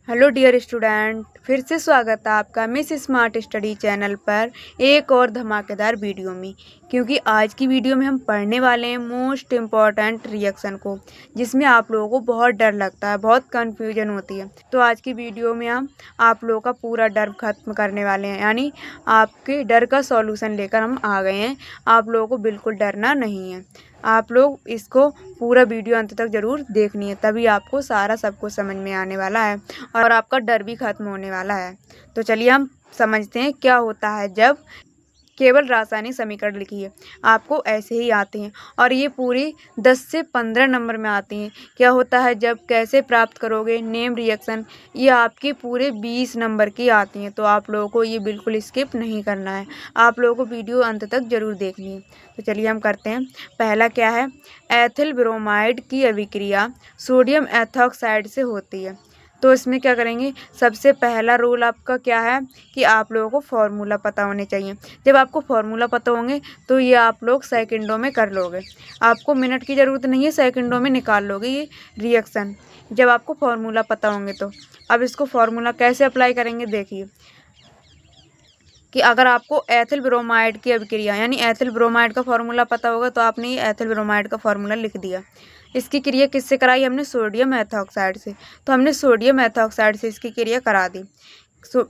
Hello dear student, फिर से स्वागत है आपका मिस स्मार्ट स्टडी चैनल पर एक और धमाकेदार वीडियो में। क्योंकि आज की वीडियो में हम पढ़ने वाले हैं मोस्ट इम्पॉर्टेंट रिएक्शन को, जिसमें आप लोगों को बहुत डर लगता है, बहुत कन्फ्यूजन होती है। तो आज की वीडियो में हम आप लोगों का पूरा डर खत्म करने वाले हैं, यानी आपके डर का सॉल्यूशन लेकर हम आ गए हैं। आप लोगों को बिल्कुल डरना नहीं है। आप लोग इसको पूरा वीडियो अंत तक ज़रूर देखनी है, तभी आपको सारा सब कुछ समझ में आने वाला है और आपका डर भी खत्म होने वाला है। तो चलिए हम समझते हैं क्या होता है जब केवल रासायनिक समीकरण लिखिए। आपको ऐसे ही आते हैं और ये पूरी 10 से 15 नंबर में आती हैं। क्या होता है जब, कैसे प्राप्त करोगे, नेम रिएक्शन, ये आपके पूरे 20 नंबर की आती हैं। तो आप लोगों को ये बिल्कुल स्किप नहीं करना है, आप लोगों को वीडियो अंत तक ज़रूर देखनी है। तो चलिए हम करते हैं। पहला क्या है, एथिल ब्रोमाइड की अभिक्रिया सोडियम एथॉक्साइड से होती है। तो इसमें क्या करेंगे, सबसे पहला रूल आपका क्या है कि आप लोगों को फार्मूला पता होने चाहिए। जब आपको फार्मूला पता होंगे तो ये आप लोग सेकंडों में कर लोगे, आपको मिनट की ज़रूरत नहीं है, सेकंडों में निकाल लोगे ये रिएक्शन, जब आपको फार्मूला पता होंगे तो। अब इसको फार्मूला कैसे अप्लाई करेंगे, देखिए कि अगर आपको एथिल ब्रोमाइड की अभिक्रिया यानी एथिल ब्रोमाइड का फार्मूला पता होगा तो आपने ये एथिल ब्रोमाइड का फार्मूला लिख दिया। इसकी क्रिया किससे कराई, हमने सोडियम एथॉक्साइड से। तो हमने सोडियम एथॉक्साइड से इसकी क्रिया करा दी।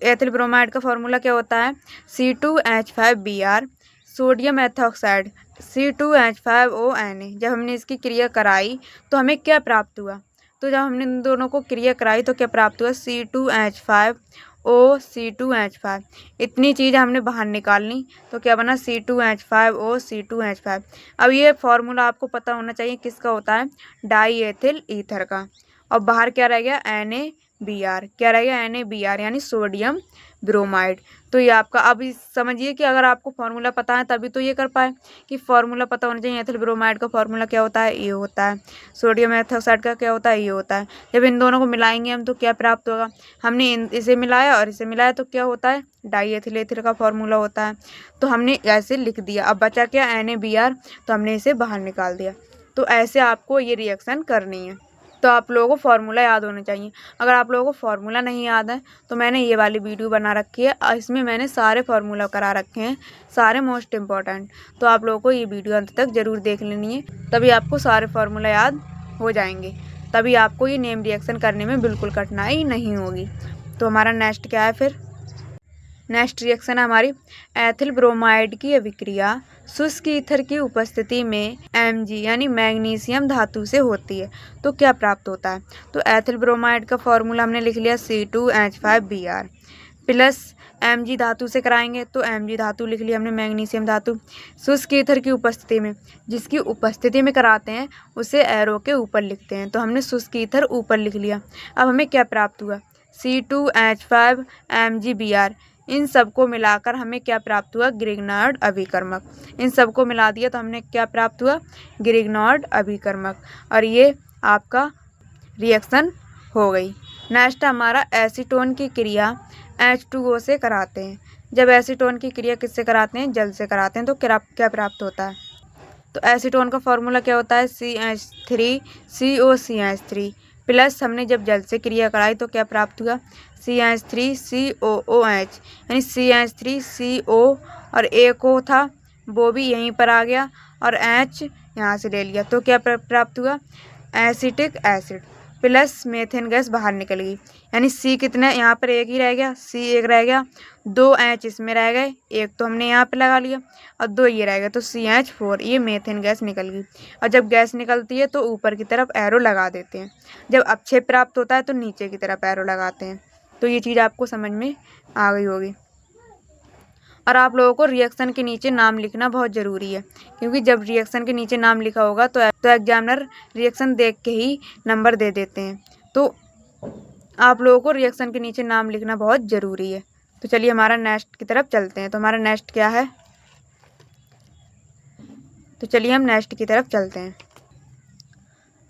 एथिल ब्रोमाइड का फार्मूला क्या होता है, C2H5Br, सोडियम एथॉक्साइड C2H5ONa। जब हमने इसकी क्रिया कराई तो हमें क्या प्राप्त हुआ, तो जब हमने इन दोनों को क्रिया कराई तो क्या प्राप्त हुआ, C2H5O C2H5। इतनी चीज़ हमने बाहर निकालनी तो क्या बना, C2H5O C2H5। अब ये फार्मूला आपको पता होना चाहिए किसका होता है, डाई एथिल ईथर का। और बाहर क्या रह गया, NaBr। क्या रह गया, NaBr यानी सोडियम ब्रोमाइड। तो ये आपका, अब समझिए कि अगर आपको फार्मूला पता है तभी तो ये कर पाए, कि फार्मूला पता होना चाहिए। एथिल ब्रोमाइड का फार्मूला क्या होता है, ये होता है। सोडियम एथॉक्साइड का क्या होता है, ये होता है। जब इन दोनों को मिलाएंगे हम तो क्या प्राप्त होगा, हमने इसे मिलाया और इसे मिलाया तो क्या होता है, डाई एथिल एथिल का फार्मूला होता है। तो हमने ऐसे लिख दिया। अब बचा क्या, NaBr, तो हमने इसे बाहर निकाल दिया। तो ऐसे आपको ये रिएक्शन करनी है। तो आप लोगों को फार्मूला याद होने चाहिए। अगर आप लोगों को फार्मूला नहीं याद है तो मैंने ये वाली वीडियो बना रखी है, इसमें मैंने सारे फार्मूला करा रखे हैं, सारे मोस्ट इम्पॉर्टेंट। तो आप लोगों को ये वीडियो अंत तक ज़रूर देख लेनी है, तभी आपको सारे फार्मूला याद हो जाएंगे, तभी आपको ये नेम रिएक्शन करने में बिल्कुल कठिनाई नहीं होगी। तो हमारा नेक्स्ट क्या है, फिर नेक्स्ट रिएक्शन है हमारी एथिल ब्रोमाइड की अभिक्रिया शुष्क ईथर की उपस्थिति में Mg यानी मैग्नीशियम धातु से होती है। तो क्या प्राप्त होता है, तो एथिल ब्रोमाइड का फॉर्मूला हमने लिख लिया C2H5Br प्लस Mg धातु से कराएंगे तो Mg धातु लिख लिया हमने, मैग्नीशियम धातु। शुष्क ईथर की उपस्थिति में, जिसकी उपस्थिति में कराते हैं उसे एरो के ऊपर लिखते हैं, तो हमने शुष्क ईथर ऊपर लिख लिया। अब हमें क्या प्राप्त हुआ, C2H5MgBr। इन सबको मिलाकर हमें क्या प्राप्त हुआ, ग्रिग्नार्ड अभिकर्मक। इन सबको मिला दिया तो हमने क्या प्राप्त हुआ, ग्रिग्नार्ड अभिकर्मक। और ये आपका रिएक्शन हो गई। नेक्स्ट हमारा एसीटोन की क्रिया H2O से कराते हैं। जब एसीटोन की क्रिया किससे कराते हैं, जल से कराते हैं, तो क्या प्राप्त होता है, तो एसीटोन का फॉर्मूला क्या होता है, CH3COCH3 प्लस हमने जब जल से क्रिया कराई तो क्या प्राप्त हुआ, CH3COOH यानी CH3CO, और एक O था वो भी यहीं पर आ गया और H यहाँ से ले लिया, तो क्या प्राप्त हुआ, acetic acid plus methane gas बाहर निकल गई। यानी C कितना, यहाँ पर एक ही रह गया, C एक रह गया, 2 H इसमें रह गए, एक तो हमने यहाँ पे लगा लिया और 2 ये रह गए, तो CH4, ये मेथेन गैस निकल गई। और जब गैस निकलती है तो ऊपर की तरफ एरो लगा देते हैं, जब अपक्षेप प्राप्त होता है तो नीचे की तरफ एरो लगाते हैं। तो ये चीज़ आपको समझ में आ गई होगी। और आप लोगों को रिएक्शन के नीचे नाम लिखना बहुत ज़रूरी है, क्योंकि जब रिएक्शन के नीचे नाम लिखा होगा तो एग्जामिनर रिएक्शन देख के ही नंबर दे देते हैं। तो आप लोगों को रिएक्शन के नीचे नाम लिखना बहुत ज़रूरी है। तो चलिए हमारा नेक्स्ट की तरफ चलते हैं। तो हमारा नेक्स्ट क्या है, तो चलिए हम नेक्स्ट की तरफ चलते हैं।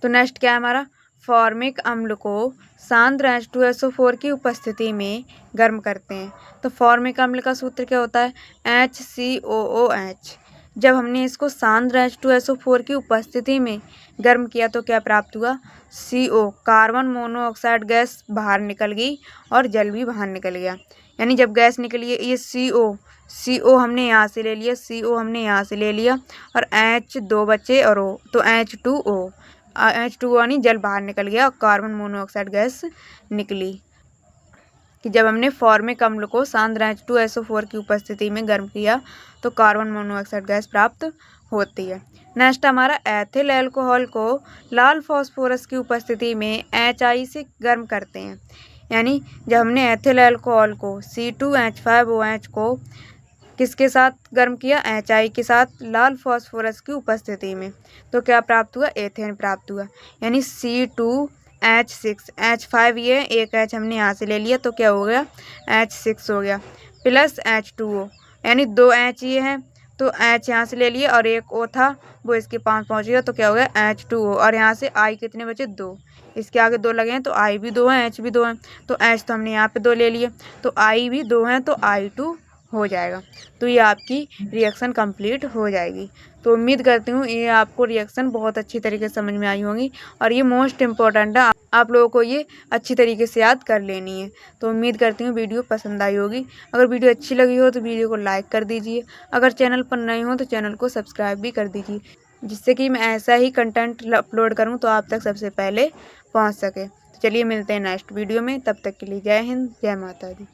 तो नेक्स्ट क्या है हमारा, फॉर्मिक अम्ल को सांद्र H2SO4 की उपस्थिति में गर्म करते हैं। तो फॉर्मिक अम्ल का सूत्र क्या होता है, HCOOH। जब हमने इसको सांद्र H2SO4 की उपस्थिति में गर्म किया तो क्या प्राप्त हुआ? CO, कार्बन मोनोऑक्साइड गैस बाहर निकल गई और जल भी बाहर निकल गया। यानी जब गैस निकली है, ये CO हमने यहाँ से ले लिया, CO हमने यहाँ से ले लिया और H2 बचे और O, तो H2O यानी जल बाहर निकल गया और कार्बन मोनोऑक्साइड गैस निकली। कि जब हमने फॉर्मिक अम्ल को सांद्र H2SO4 की उपस्थिति में गर्म किया तो कार्बन मोनोऑक्साइड गैस प्राप्त होती है। नेक्स्ट हमारा एथिल अल्कोहल को लाल फास्फोरस की उपस्थिति में HI से गर्म करते हैं। यानी जब हमने एथिल अल्कोहल को C2H5OH को किसके साथ गर्म किया? HI के साथ लाल फास्फोरस की उपस्थिति में, तो क्या प्राप्त हुआ? एथेन प्राप्त हुआ। यानी C2H6, H5 ये एक H हमने यहाँ से ले लिया तो क्या हो गया? H6 हो गया प्लस H2O, यानी 2 H ये हैं तो H यहाँ से ले लिए और एक O था वो इसके पास पहुँच गया तो क्या हो गया? H2O। और यहाँ से I कितने बचे? 2। इसके आगे 2 लगे हैं तो I भी 2 हैं, H भी 2 हैं, तो H तो हमने यहाँ पे 2 ले लिए तो I भी 2 हैं तो I2 हो जाएगा। तो ये आपकी रिएक्शन कंप्लीट हो जाएगी। तो उम्मीद करती हूँ ये आपको रिएक्शन बहुत अच्छी तरीके से समझ में आई होंगी और ये मोस्ट इम्पोर्टेंट है, आप लोगों को ये अच्छी तरीके से याद कर लेनी है। तो उम्मीद करती हूँ वीडियो पसंद आई होगी। अगर वीडियो अच्छी लगी हो तो वीडियो को लाइक कर दीजिए। अगर चैनल पर नए हो तो चैनल को सब्सक्राइब भी कर दीजिए, जिससे कि मैं ऐसा ही कंटेंट अपलोड करूँ तो आप तक सबसे पहले पहुँच सके। तो चलिए मिलते हैं नेक्स्ट वीडियो में, तब तक के लिए जय हिंद, जय माता दी।